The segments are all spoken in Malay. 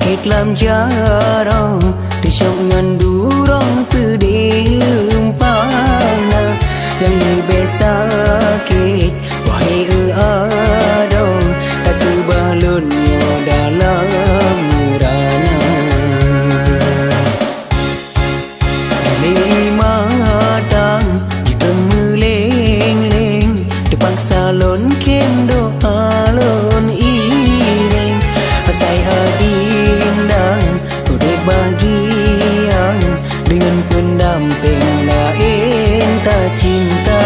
kết làm giá rong để trong ngàn đu rong từ để lương pa na yang ni besa kết wahai ada tak balon yo dalam rana lima tang di temuleng leng depan salon kendo alon ireng saya adindang kudet bahagia dengan pendamping lain tak cinta.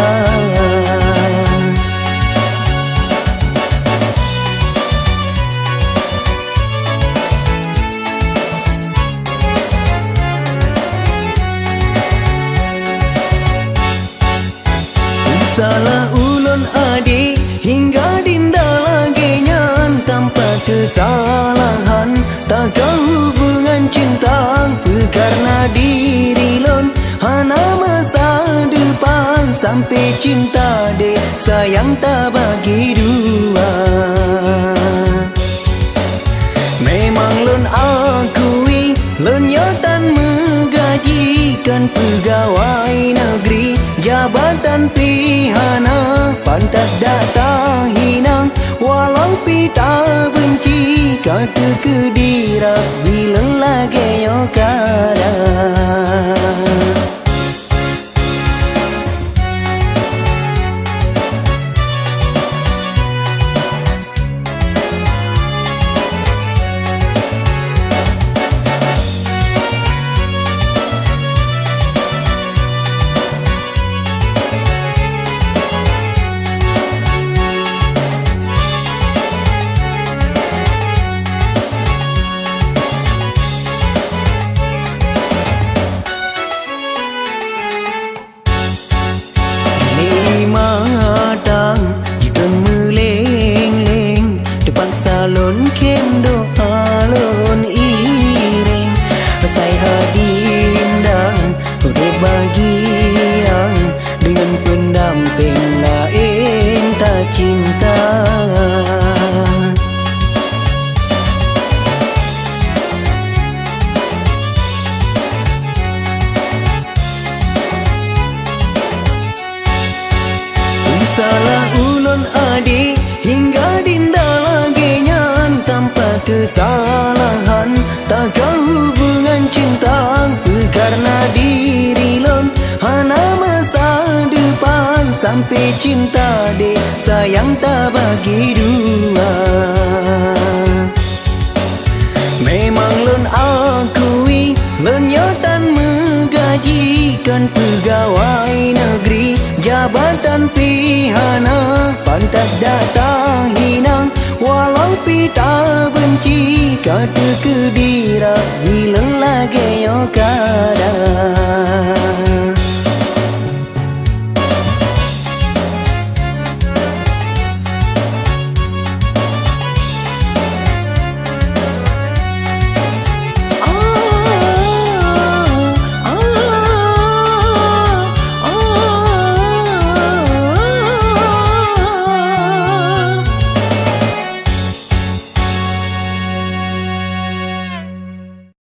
Salah ulun adik hingga dinda lagi nyan tanpa kesalahan tak hubungan cinta karena diri lon hana masa depan sampai cinta dek sayang tak bagi dua. Memang lon akui lon nyatan menggajikan pegawai negeri jabatan pihana pantas data hinang walau pita benci kata kedira bila lagi yo kada. Salon kendo alon ireng saya adindang kudet bahagia dengan pendamping lain tak cinta. Salah ulun adik hingga dinda lagi nyan tanpa kesalahan tak hubungan cinta karena diri lon hana masa depan sampai cinta dek sayang tak bagi dua. Memang lon akui lon nyatan menggajikan pegawai negeri jabatan pihana pantas data hinang walau pita benci kata kedira bila lagi yo kada.